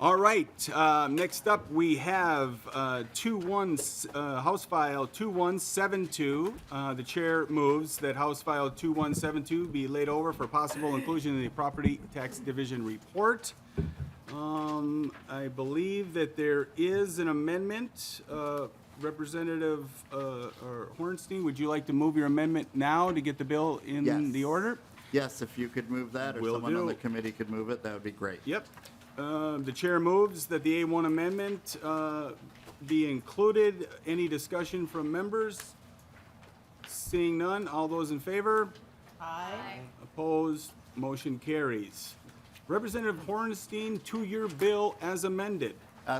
All right, next up we have House File 2172. The chair moves that House File 2172 be laid over for possible inclusion in the Property Tax Division report. I believe that there is an amendment. Representative Hornstein, would you like to move your amendment now to get the bill in Yes. the order? Yes, if you could move that, or Will someone on do. the committee could move it, that would be great. Yep. The chair moves that the A1 amendment be included. Any discussion from members? Seeing none, all those in favor? Aye. Opposed? Motion carries. Representative Hornstein, two-year bill as amended.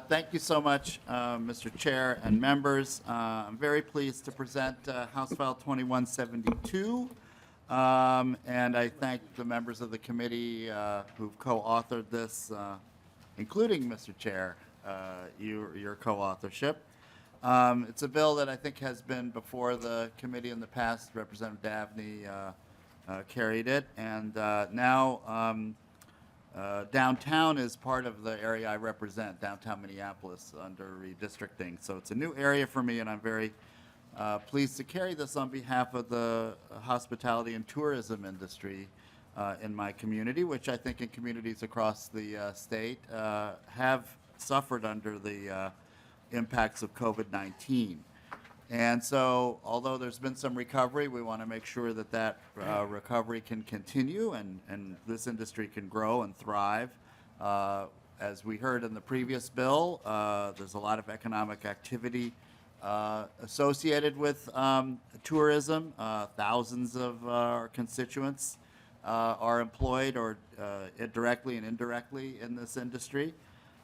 Thank you so much, Mr. Chair and members. I'm very pleased to present House File 2172. And I thank the members of the committee who've co-authored this, including Mr. Chair, your co-authorship. It's a bill that I think has been before the committee in the past. Representative Dabney carried it, and now downtown is part of the area I represent, downtown Minneapolis, under redistricting. So it's a new area for me, and I'm very pleased to carry this on behalf of the hospitality and tourism industry in my community, which I think in communities across the state have suffered under the impacts of COVID-19. And so, although there's been some recovery, we want to make sure that that recovery can continue and this industry can grow and thrive. As we heard in the previous bill, there's a lot of economic activity associated with tourism. Thousands of our constituents are employed or directly and indirectly in this industry.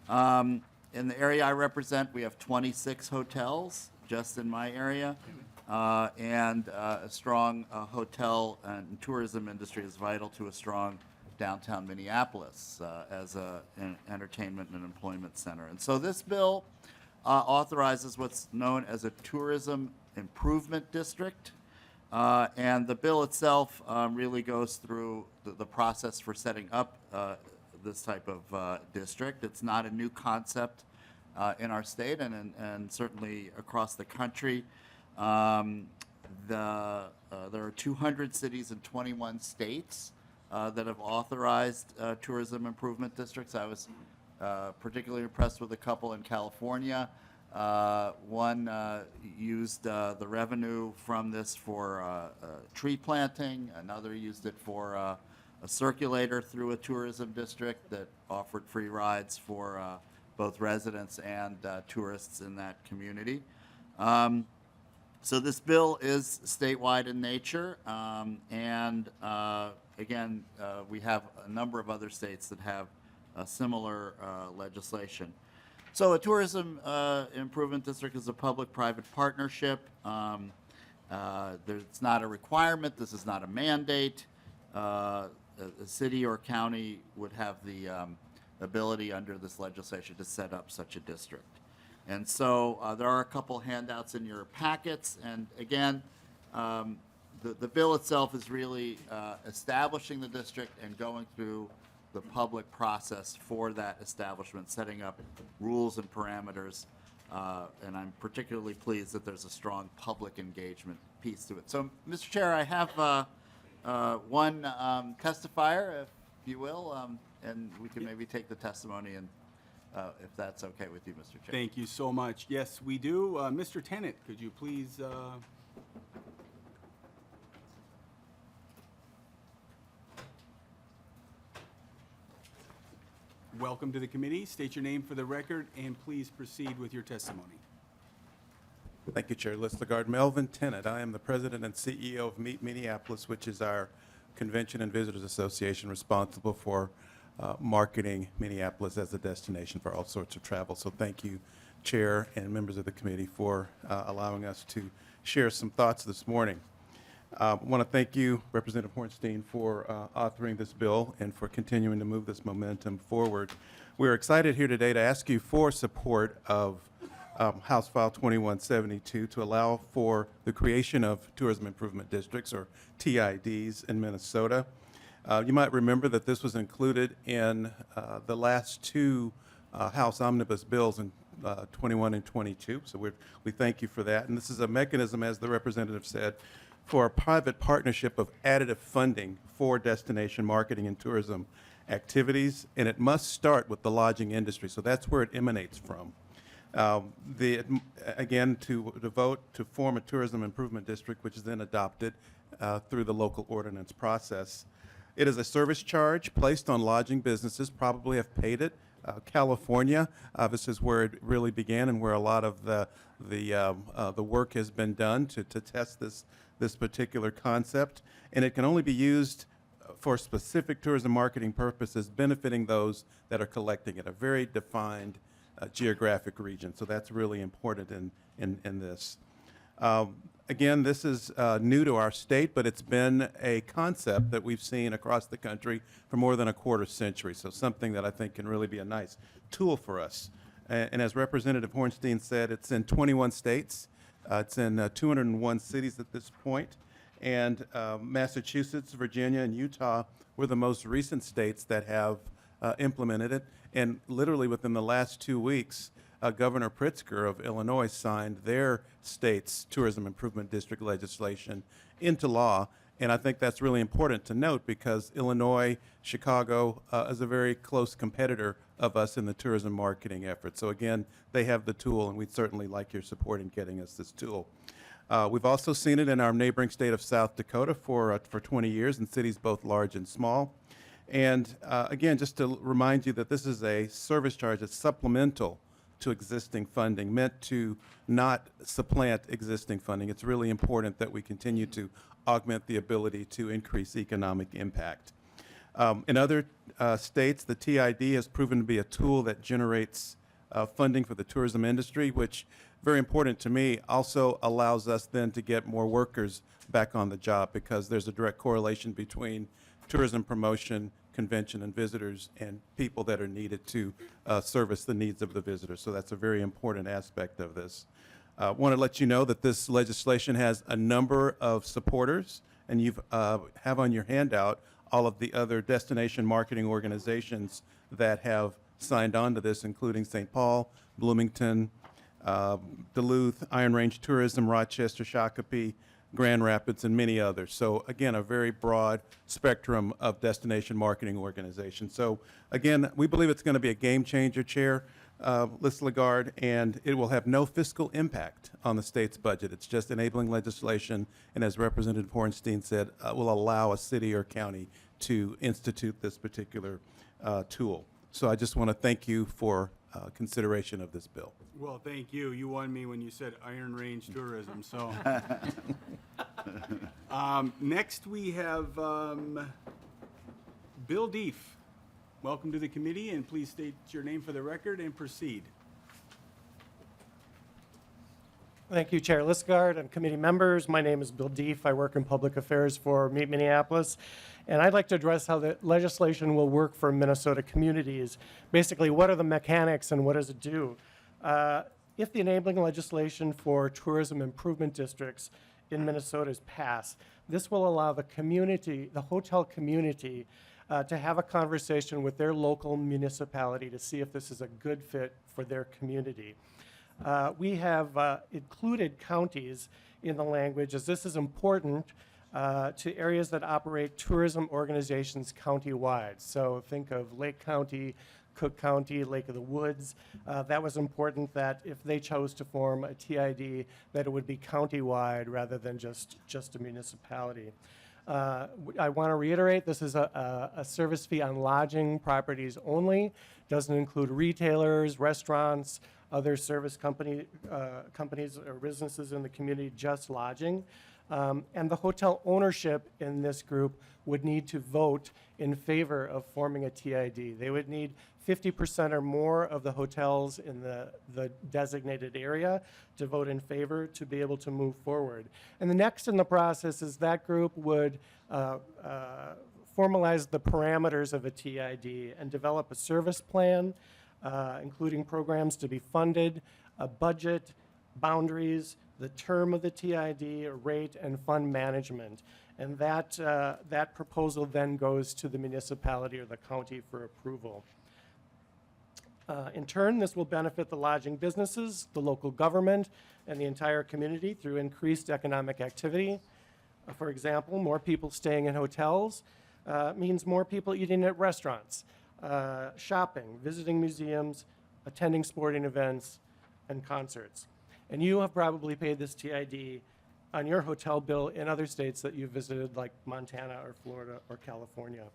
In the area I represent, we have 26 hotels just in my area, and a strong hotel and tourism industry is vital to a strong downtown Minneapolis as an entertainment and employment center. And so this bill authorizes what's known as a tourism improvement district. And the bill itself really goes through the process for setting up this type of district. It's not a new concept in our state and certainly across the country. There are 200 cities in 21 states that have authorized tourism improvement districts. I was particularly impressed with a couple in California. One used the revenue from this for tree planting. Another used it for a circulator through a tourism district that offered free rides for both residents and tourists in that community. So this bill is statewide in nature, and again, we have a number of other states that have similar legislation. So a tourism improvement district is a public-private partnership. It's not a requirement. This is not a mandate. A city or county would have the ability under this legislation to set up such a district. And so there are a couple handouts in your packets. And again, the bill itself is really establishing the district and going through the public process for that establishment, setting up rules and parameters. And I'm particularly pleased that there's a strong public engagement piece to it. So, Mr. Chair, I have one testifier, if you will, and we can maybe take the testimony, and if that's okay with you, Mr. Chair. Thank you so much. Yes, we do. Mr. Tennant, could you please welcome to the committee. State your name for the record, and please proceed with your testimony. Thank you, Chair Listagard. Melvin Tennant. I am the president and CEO of Meet Minneapolis, which is our Convention and Visitors Association responsible for marketing Minneapolis as a destination for all sorts of travel. So thank you, Chair and members of the committee, for allowing us to share some thoughts this morning. I want to thank you, Representative Hornstein, for authoring this bill and for continuing to move this momentum forward. We're excited here today to ask you for support of House File 2172 to allow for the creation of tourism improvement districts, or TIDs, in Minnesota. You might remember that this was included in the last two House omnibus bills in 21 and 22. So we thank you for that. And this is a mechanism, as the representative said, for a private partnership of additive funding for destination marketing and tourism activities, and it must start with the lodging industry. So that's where it emanates from. Again, to vote to form a tourism improvement district, which is then adopted through the local ordinance process. It is a service charge placed on lodging businesses, probably have paid it. California, this is where it really began and where a lot of the work has been done to test this particular concept. And it can only be used for specific tourism marketing purposes, benefiting those that are collecting it, a very defined geographic region. So that's really important in this. Again, this is new to our state, but it's been a concept that we've seen across the country for more than a quarter century. So something that I think can really be a nice tool for us. And as Representative Hornstein said, it's in 21 states. It's in 201 cities at this point. And Massachusetts, Virginia, and Utah were the most recent states that have implemented it. And literally within the last 2 weeks, Governor Pritzker of Illinois signed their state's tourism improvement district legislation into law. And I think that's really important to note because Illinois, Chicago is a very close competitor of us in the tourism marketing effort. So again, they have the tool, and we'd certainly like your support in getting us this tool. We've also seen it in our neighboring state of South Dakota for 20 years in cities both large and small. And again, just to remind you that this is a service charge that's supplemental to existing funding, meant to not supplant existing funding. It's really important that we continue to augment the ability to increase economic impact. In other states, the TID has proven to be a tool that generates funding for the tourism industry, which, very important to me, also allows us then to get more workers back on the job because there's a direct correlation between tourism promotion, convention and visitors, and people that are needed to service the needs of the visitors. So that's a very important aspect of this. I want to let you know that this legislation has a number of supporters, and you have on your handout all of the other destination marketing organizations that have signed on to this, including St. Paul, Bloomington, Duluth, Iron Range Tourism, Rochester, Shakopee, Grand Rapids, and many others. So again, a very broad spectrum of destination marketing organizations. So again, we believe it's going to be a game changer, Chair Liz Lagarde, and it will have no fiscal impact on the state's budget. It's just enabling legislation, and as Representative Hornstein said, will allow a city or county to institute this particular tool. So I just want to thank you for consideration of this bill. Well, thank you. You won me when you said Iron Range Tourism, so. Next, we have Bill Deef. Welcome to the committee, and please state your name for the record and proceed. Thank you, Chair Lisgard and committee members. My name is Bill Deef. I work in public affairs for Meet Minneapolis, and I'd like to address how the legislation will work for Minnesota communities. Basically, what are the mechanics and what does it do? If the enabling legislation for tourism improvement districts in Minnesota is passed, this will allow the community, the hotel community, to have a conversation with their local municipality to see if this is a good fit for their community. We have included counties in the language as this is important to areas that operate tourism organizations countywide. So think of Lake County, Cook County, Lake of the Woods. That was important that if they chose to form a TID, that it would be countywide rather than just a municipality. I want to reiterate, this is a service fee on lodging properties only. Doesn't include retailers, restaurants, other service companies or businesses in the community, just lodging. And the hotel ownership in this group would need to vote in favor of forming a TID. They would need 50% or more of the hotels in the designated area to vote in favor to be able to move forward. And the next in the process is that group would formalize the parameters of a TID and develop a service plan, including programs to be funded, a budget, boundaries, the term of the TID, rate, and fund management. And that proposal then goes to the municipality or the county for approval. In turn, this will benefit the lodging businesses, the local government, and the entire community through increased economic activity. For example, more people staying in hotels means more people eating at restaurants, shopping, visiting museums, attending sporting events, and concerts. And you have probably paid this TID on your hotel bill in other states that you've visited, like Montana or Florida or California.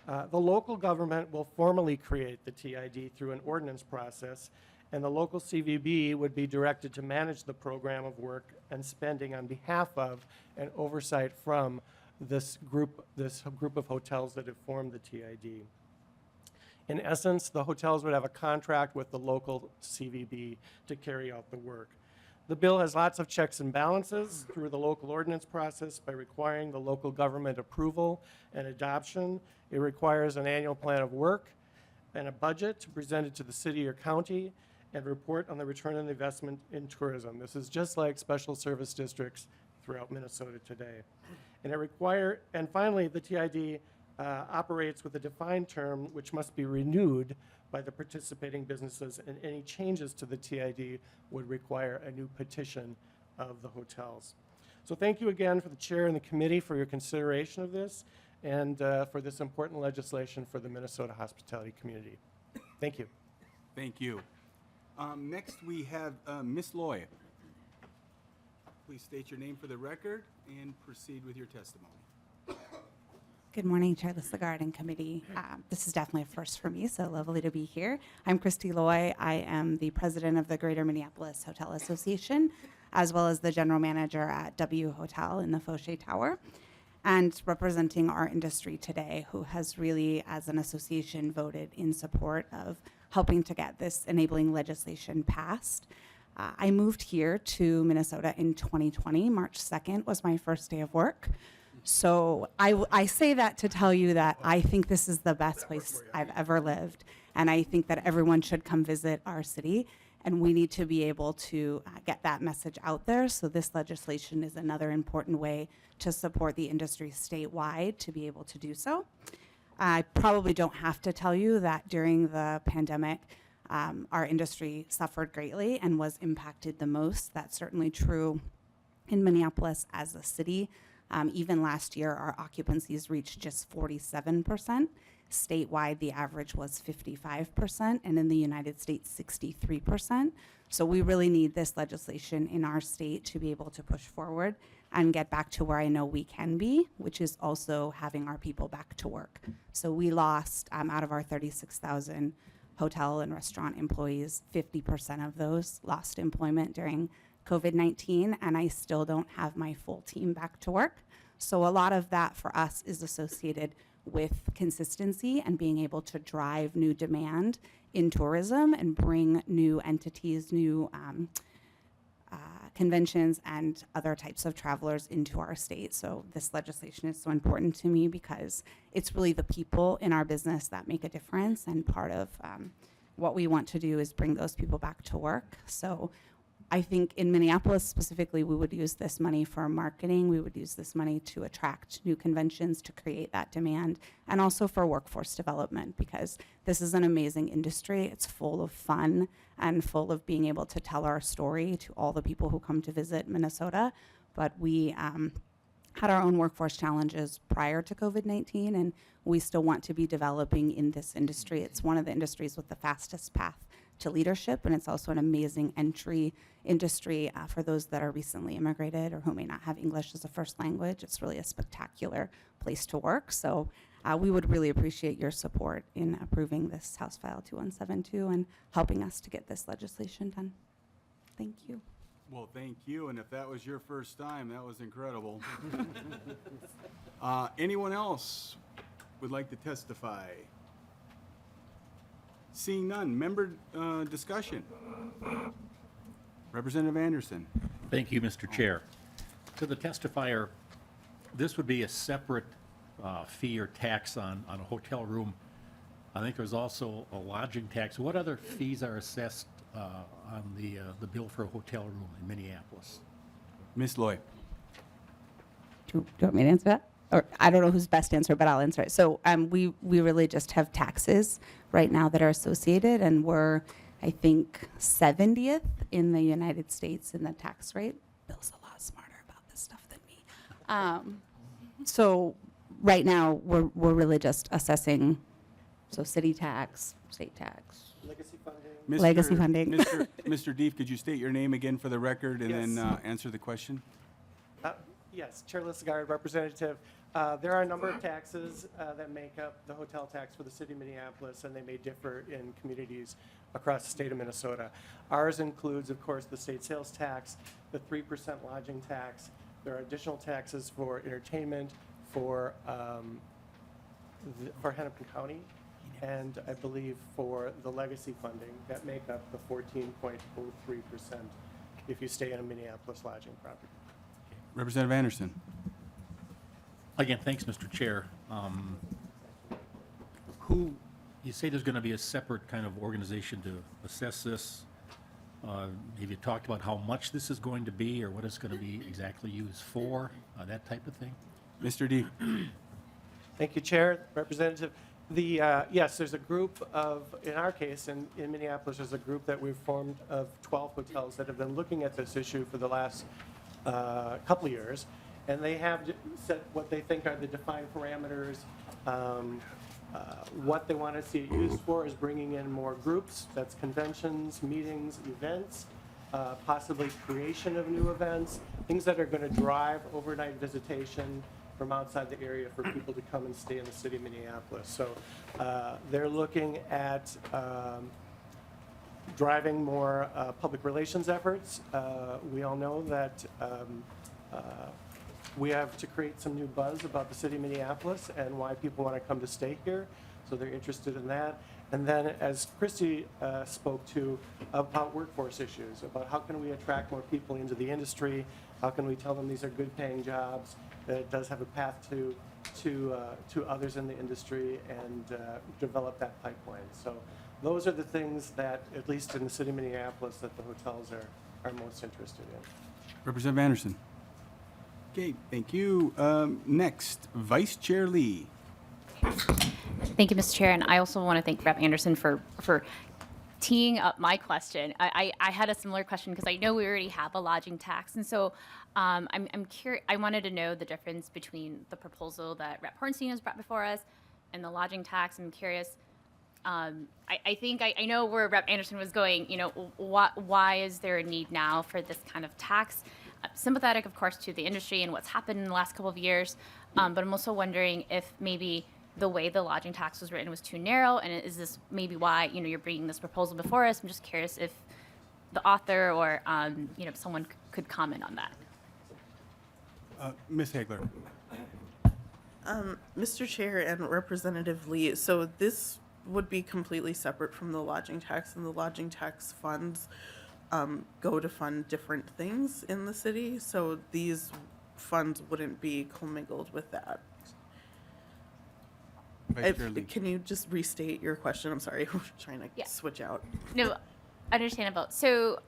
The local government will formally create the TID through an ordinance process, and the local CVB would be directed to manage the program of work and spending on behalf of and oversight from this group of hotels that have formed the TID. In essence, the hotels would have a contract with the local CVB to carry out the work. The bill has lots of checks and balances through the local ordinance process by requiring the local government approval and adoption. It requires an annual plan of work and a budget presented to the city or county and report on the return on investment in tourism. This is just like special service districts throughout Minnesota today. And finally, the TID operates with a defined term which must be renewed by the participating businesses, and any changes to the TID would require a new petition of the hotels. So thank you again for the chair and the committee for your consideration of this and for this important legislation for the Minnesota hospitality community. Thank you. Thank you. Next, we have Ms. Loy. Please state your name for the record and proceed with your testimony. Good morning, Chair Lagarde and committee. This is definitely a first for me, so lovely to be here. I'm Christy Loy. I am the president of the Greater Minneapolis Hotel Association, as well as the general manager at W Hotel in the Fauché Tower, and representing our industry today, who has really, as an association, voted in support of helping to get this enabling legislation passed. I moved here to Minnesota in 2020. March 2nd was my first day of work. So I say that to tell you that I think this is the best place I've ever lived. And I think that everyone should come visit our city. And we need to be able to get that message out there. So this legislation is another important way to support the industry statewide to be able to do so. I probably don't have to tell you that during the pandemic, our industry suffered greatly and was impacted the most. That's certainly true in Minneapolis as a city. Even last year, our occupancies reached just 47%. Statewide, the average was 55%, and in the United States, 63%. So we really need this legislation in our state to be able to push forward and get back to where I know we can be, which is also having our people back to work. So we lost, out of our 36,000 hotel and restaurant employees, 50% of those lost employment during COVID-19, and I still don't have my full team back to work. So a lot of that for us is associated with consistency and being able to drive new demand in tourism and bring new entities, new conventions and other types of travelers into our state. So this legislation is so important to me because it's really the people in our business that make a difference, and part of what we want to do is bring those people back to work. So I think in Minneapolis specifically, we would use this money for marketing. We would use this money to attract new conventions, to create that demand, and also for workforce development, because this is an amazing industry. It's full of fun and full of being able to tell our story to all the people who come to visit Minnesota. But we had our own workforce challenges prior to COVID-19, and we still want to be developing in this industry. It's one of the industries with the fastest path to leadership, and it's also an amazing entry industry for those that are recently immigrated or who may not have English as a first language. It's really a spectacular place to work. So we would really appreciate your support in approving this House File 2172 and helping us to get this legislation done. Thank you. Well, thank you, and if that was your first time, that was incredible. Anyone else would like to testify? Seeing none, member discussion. Representative Anderson. Thank you, Mr. Chair. To the testifier, this would be a separate fee or tax on a hotel room. I think there's also a lodging tax. What other fees are assessed on the bill for a hotel room in Minneapolis? Ms. Loy. Do you want me to answer that? or I don't know who's best to answer, but I'll answer it. So we really just have taxes right now that are associated, and we're, I think, 70th in the United States in the tax rate. Bill's a lot smarter about this stuff than me. So right now, we're really just assessing, so city tax, state tax. Legacy funding. Legacy funding. Mr. Deef, could you state your name again for the record and then Yes. answer the question? Yes, Chair Lisagard, Representative. There are a number of taxes that make up the hotel tax for the city of Minneapolis, and they may differ in communities across the state of Minnesota. Ours includes, of course, the state sales tax, the 3% lodging tax. There are additional taxes for entertainment, for Hennepin County, and I believe for the legacy funding that make up the 14.03% if you stay in a Minneapolis lodging property. Representative Anderson. Again, thanks, Mr. Chair. You say there's going to be a separate kind of organization to assess this. Have you talked about how much this is going to be or what it's going to be exactly used for, that type of thing? Mr. Deef. Thank you, Chair. Representative, yes, there's a group of, in our case, in Minneapolis, there's a group that we've formed of 12 hotels that have been looking at this issue for the last couple of years, and they have set what they think are the defined parameters. What they want to see it used for is bringing in more groups, that's conventions, meetings, events, possibly creation of new events, things that are going to drive overnight visitation from outside the area for people to come and stay in the city of Minneapolis. So they're looking at driving more public relations efforts. We all know that we have to create some new buzz about the city of Minneapolis and why people want to come to stay here. So they're interested in that. And then, as Christy spoke to, about workforce issues, about how can we attract more people into the industry, how can we tell them these are good paying jobs, that it does have a path to others in the industry, and develop that pipeline. So those are the things that, at least in the city of Minneapolis, that the hotels are most interested in. Representative Anderson. Okay, thank you. Next, Vice Chair Lee. Thank you, Mr. Chair, and I also want to thank Rep. Anderson for teeing up my question. I had a similar question because I know we already have a lodging tax, and so I'm curious. I wanted to know the difference between the proposal that Rep. Hornstein has brought before us and the lodging tax. I'm curious. I think I know where Rep. Anderson was going. You know, why is there a need now for this kind of tax? Sympathetic, of course, to the industry and what's happened in the last couple of years, but I'm also wondering if maybe the way the lodging tax was written was too narrow, and is this maybe why you're bringing this proposal before us? I'm just curious if the author or someone could comment on that. Ms. Hagler. Mr. Chair and Representative Lee, so this would be completely separate from the lodging tax, and the lodging tax funds go to fund different things in the city, so these funds wouldn't be commingled with that. Vice Chair Lee. Can you just restate your question? I'm sorry, we're trying to Yeah. switch out. No, understandable. So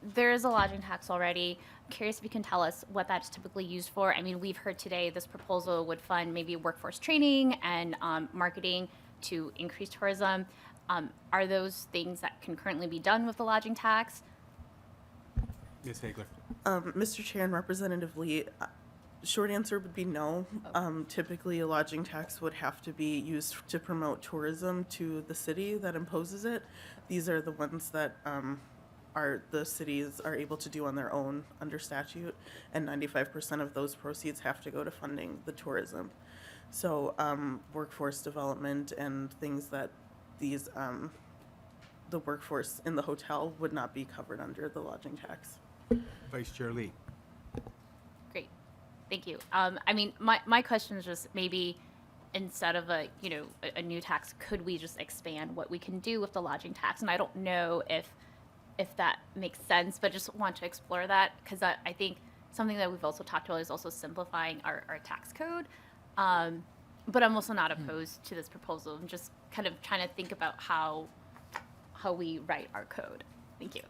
there is a lodging tax already. I'm curious if you can tell us what that's typically used for. I mean, we've heard today this proposal would fund maybe workforce training and marketing to increase tourism. Are those things that can currently be done with the lodging tax? Ms. Hagler. Mr. Chair and Representative Lee, short answer would be no. Typically, a lodging tax would have to be used to promote tourism to the city that imposes it. These are the ones that the cities are able to do on their own under statute, and 95% of those proceeds have to go to funding the tourism. So workforce development and things that these the workforce in the hotel would not be covered under the lodging tax. Vice Chair Lee. Great, thank you. I mean, my question is just maybe instead of a new tax, could we just expand what we can do with the lodging tax? And I don't know if that makes sense, but just want to explore that because I think something that we've also talked about is also simplifying our tax code. But I'm also not opposed to this proposal. I'm just kind of trying to think about how we write our code. Thank you.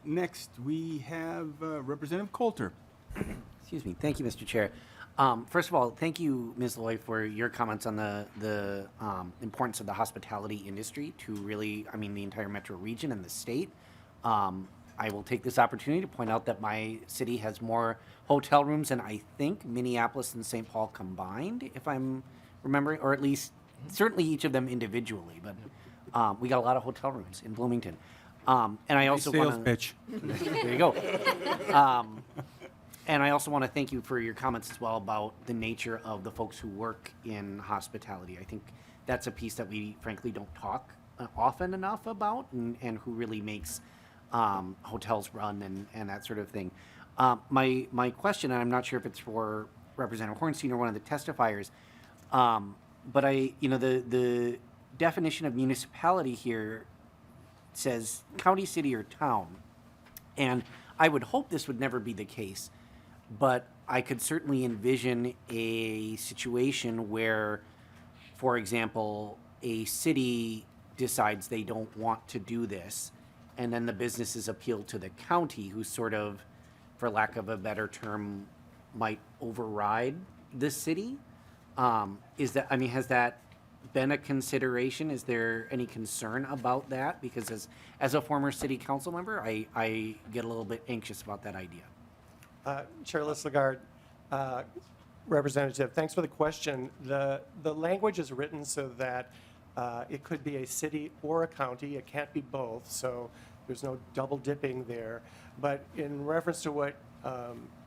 Next, we have Representative Coulter. Excuse me. Thank you, Mr. Chair. First of all, thank you, Ms. Loy, for your comments on the importance of the hospitality industry to really, I mean, the entire metro region and the state. I will take this opportunity to point out that my city has more hotel rooms than I think Minneapolis and St. Paul combined, if I'm remembering, or at least certainly each of them individually. But we got a lot of hotel rooms in Bloomington. And I also Sales want to. pitch. There you go. And I also want to thank you for your comments as well about the nature of the folks who work in hospitality. I think that's a piece that we frankly don't talk often enough about, and who really makes hotels run and that sort of thing. My question, and I'm not sure if it's for Representative Hornstein or one of the testifiers, but the definition of municipality here says county, city, or town. And I would hope this would never be the case, but I could certainly envision a situation where, for example, a city decides they don't want to do this, and then the businesses appeal to the county, who sort of, for lack of a better term, might override the city. Has that been a consideration? Is there any concern about that? Because as a former city council member, I get a little bit anxious about that idea. Chair Lagarde, Representative, thanks for the question. The language is written so that it could be a city or a county. It can't be both, so there's no double dipping there. But in reference to what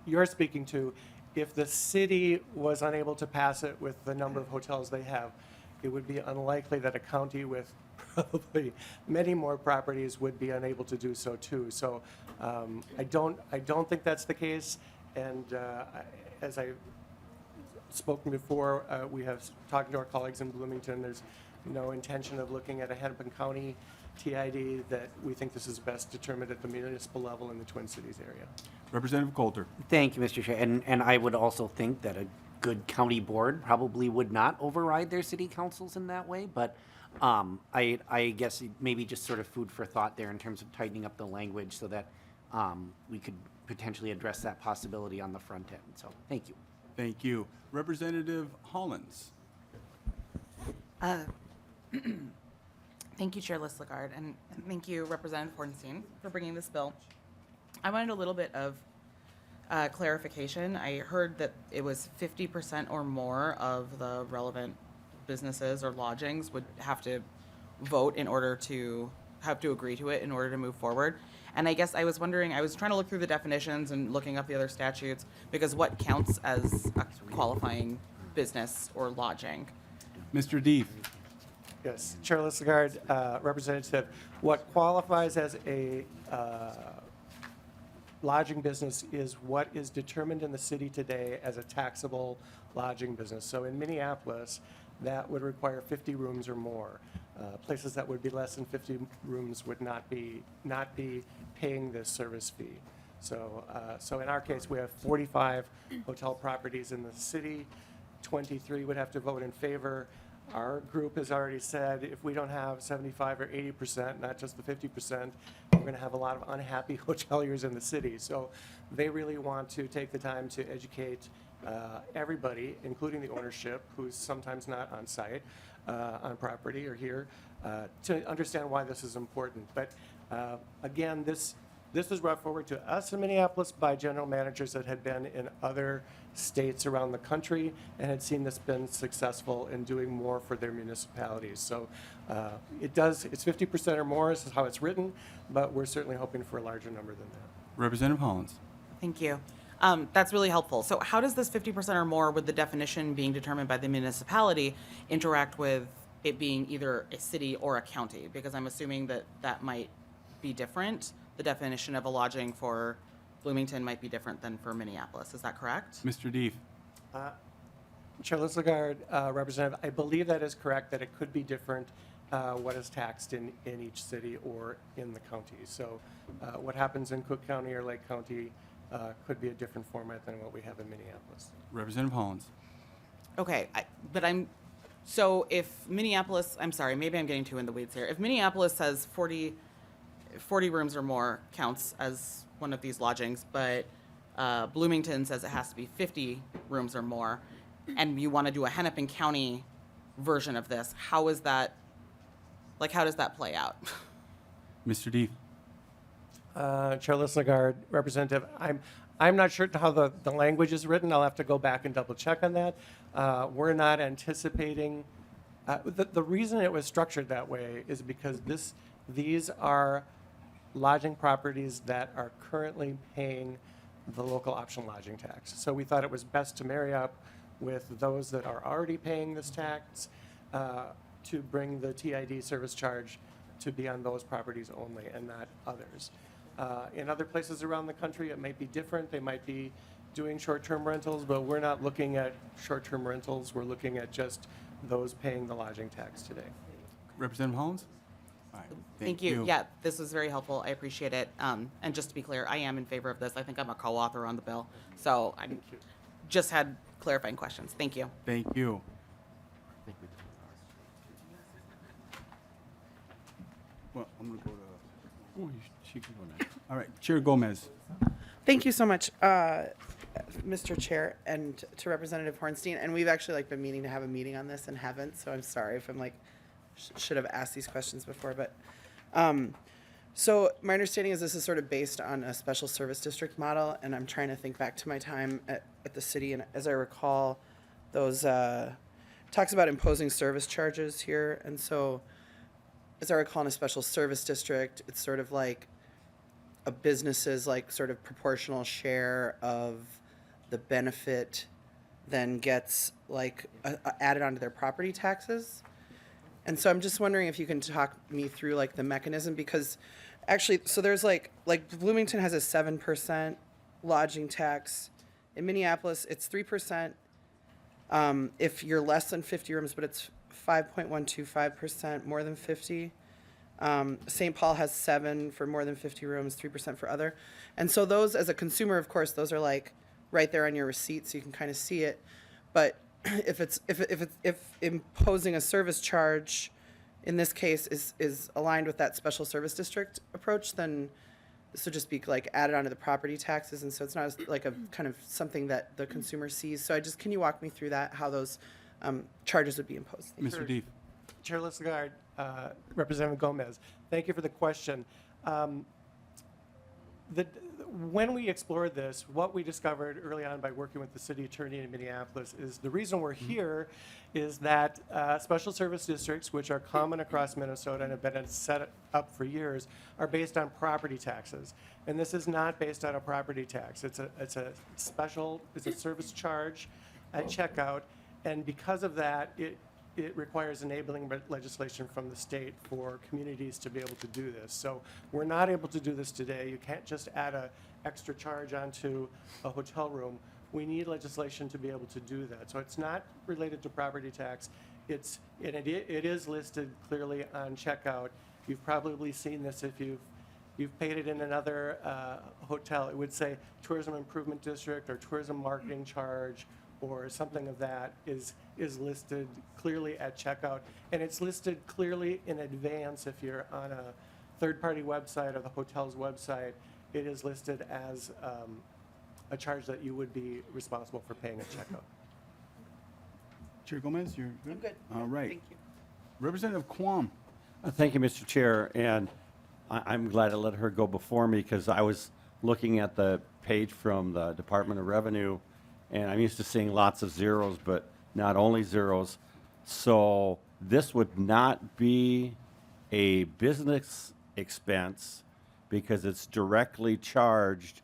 you're speaking to, if the city was unable to pass it with the number of hotels they have, it would be unlikely that a county with probably many more properties would be unable to do so too. So I don't think that's the case. And as I've spoken before, we have talked to our colleagues in Bloomington. There's no intention of looking at a Hennepin County TID. That we think this is best determined at the municipal level in the Twin Cities area. Representative Coulter. Thank you, Mr. Chair. And I would also think that a good county board probably would not override their city councils in that way. But I guess maybe just sort of food for thought there in terms of tightening up the language so that we could potentially address that possibility on the front end. So thank you. Thank you. Representative Hollins. Thank you, Chair Lagarde, and thank you, Representative Hornstein, for bringing this bill. I wanted a little bit of clarification. I heard that it was 50% or more of the relevant businesses or lodgings would have to vote in order to have to agree to it in order to move forward. And I guess I was wondering, I was trying to look through the definitions and looking up the other statutes, because what counts as a qualifying business or lodging? Mr. Deef. Yes, Chair Lagarde, Representative, what qualifies as a lodging business is what is determined in the city today as a taxable lodging business. So in Minneapolis, that would require 50 rooms or more. Places that would be less than 50 rooms would not be paying this service fee. So in our case, we have 45 hotel properties in the city. 23 would have to vote in favor. Our group has already said if we don't have 75 or 80%, not just the 50%, we're going to have a lot of unhappy hoteliers in the city. So they really want to take the time to educate everybody, including the ownership, who's sometimes not on site, on property or here, to understand why this is important. But again, this was brought forward to us in Minneapolis by general managers that had been in other states around the country and had seen this been successful in doing more for their municipalities. So it's 50% or more, this is how it's written, but we're certainly hoping for a larger number than that. Representative Hollins. Thank you. That's really helpful. So how does this 50% or more, with the definition being determined by the municipality, interact with it being either a city or a county? Because I'm assuming that that might be different. The definition of a lodging for Bloomington might be different than for Minneapolis. Is that correct? Mr. Deef. Chair Lagarde, Representative, I believe that is correct, that it could be different what is taxed in each city or in the county. So what happens in Cook County or Lake County could be a different format than what we have in Minneapolis. Representative Hollins. Okay, so if Minneapolis, I'm sorry, maybe I'm getting too in the weeds here. If Minneapolis says 40 rooms or more counts as one of these lodgings, but Bloomington says it has to be 50 rooms or more, and you want to do a Hennepin County version of this. How is that, like, how does that play out? Mr. D. Chairless Lagarde, Representative, I'm not sure how the language is written. I'll have to go back and double check on that. We're not anticipating, the reason it was structured that way is because these are lodging properties that are currently paying the local option lodging tax. So we thought it was best to marry up with those that are already paying this tax to bring the TID service charge to be on those properties only and not others. In other places around the country, it might be different. They might be doing short-term rentals, but we're not looking at short-term rentals. We're looking at just those paying the lodging tax today. Representative Hollins? All right, Thank you. Yeah, this was very helpful. I appreciate it. And just to be clear, I am in favor of this. I think I'm a co-author on the bill. So I just had clarifying questions. Thank you. Thank you. Well, I'm going to go to, Oh, she can go next. all right, Chair Gomez. Thank you so much, Mr. Chair, and to Representative Hornstein. And we've actually been meaning to have a meeting on this and haven't, so I'm sorry if I'm should have asked these questions before. But so my understanding is this is sort of based on a special service district model, and I'm trying to think back to my time at the city, and as I recall, those talks about imposing service charges here, and so as I recall, in a special service district, it's sort of like a business's sort of proportional share of the benefit then gets added onto their property taxes. And so I'm just wondering if you can talk me through the mechanism, because actually, so there's like Bloomington has a 7% lodging tax. In Minneapolis, it's 3% if you're less than 50 rooms, but it's 5.125% more than 50. St. Paul has 7 for more than 50 rooms, 3% for other. And so those, as a consumer, of course, those are right there on your receipt, so you can kind of see it. But if imposing a service charge in this case is aligned with that special service district approach, then this would just be added onto the property taxes, and so it's not a kind of something that the consumer sees. So can you walk me through that, how those charges would be imposed? Mr. D. Chairless Lagarde, Representative Gomez, thank you for the question. When we explored this, what we discovered early on by working with the city attorney in Minneapolis is the reason we're here is that special service districts, which are common across Minnesota and have been set up for years, are based on property taxes. And this is not based on a property tax. It's a service charge at checkout. And because of that, it requires enabling legislation from the state for communities to be able to do this. So we're not able to do this today. You can't just add an extra charge onto a hotel room. We need legislation to be able to do that. So it's not related to property tax. It is listed clearly on checkout. You've probably seen this if you've paid it in another hotel. It would say tourism improvement district or tourism marketing charge or something of that is listed clearly at checkout. And it's listed clearly in advance if you're on a third-party website or the hotel's website. It is listed as a charge that you would be responsible for paying at checkout. Chair Gomez, you're good? I'm good. All right. Thank you. Representative Quam. Thank you, Mr. Chair, and I'm glad to let her go before me because I was looking at the page from the Department of Revenue, and I'm used to seeing lots of zeros, but not only zeros. So this would not be a business expense because it's directly charged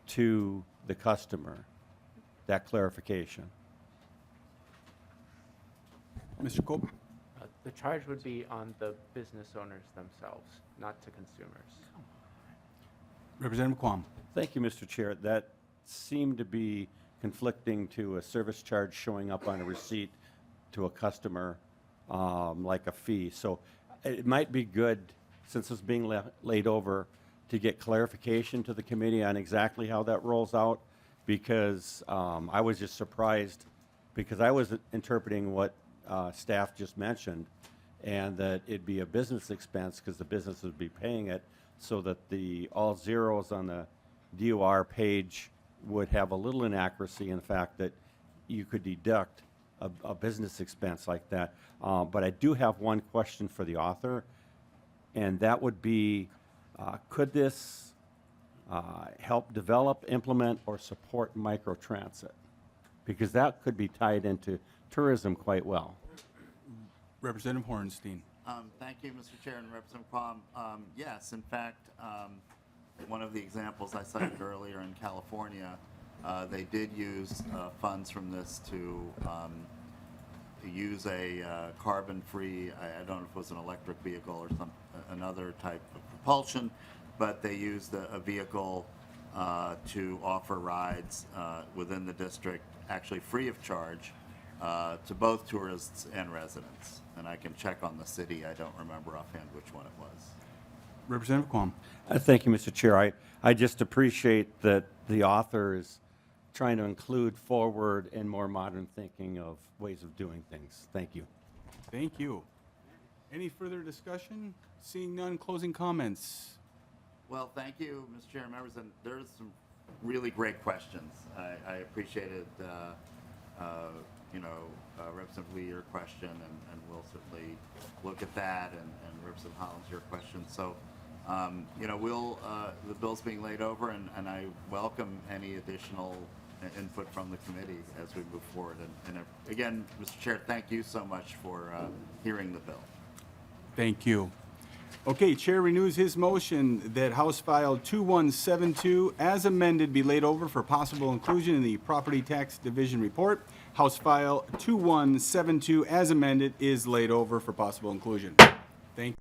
to the customer. That clarification. Mr. Cope. The charge would be on the business owners themselves, not to consumers. Representative Quam. Thank you, Mr. Chair. That seemed to be conflicting to a service charge showing up on a receipt to a customer like a fee. So it might be good, since it's being laid over, to get clarification to the committee on exactly how that rolls out, because I was just surprised because I was interpreting what staff just mentioned, and that it'd be a business expense because the business would be paying it, so that all zeros on the DOR page would have a little inaccuracy in the fact that you could deduct a business expense like that. But I do have one question for the author, and that would be, could this help develop, implement, or support microtransit? Because that could be tied into tourism quite well. Representative Hornstein. Thank you, Mr. Chair and Representative Quam. Yes, in fact, one of the examples I cited earlier in California, they did use funds from this to use a carbon-free, I don't know if it was an electric vehicle or another type of propulsion, but they used a vehicle to offer rides within the district, actually free of charge, to both tourists and residents. And I can check on the city. I don't remember offhand which one it was. Representative Quam. Thank you, Mr. Chair. I just appreciate that the author is trying to include forward and more modern thinking of ways of doing things. Thank you. Thank you. Any further discussion? Seeing none, closing comments. Well, thank you, Mr. Chair and members, and there's some really great questions. I appreciated, Representative Lee, your question, and we'll certainly look at that, and Representative Hollins, your question. So, the bill's being laid over, and I welcome any additional input from the committee as we move forward. And again, Mr. Chair, thank you so much for hearing the bill. Thank you. Okay, Chair renews his motion that House File 2172, as amended, be laid over for possible inclusion in the Property Tax Division report. House File 2172, as amended, is laid over for possible inclusion.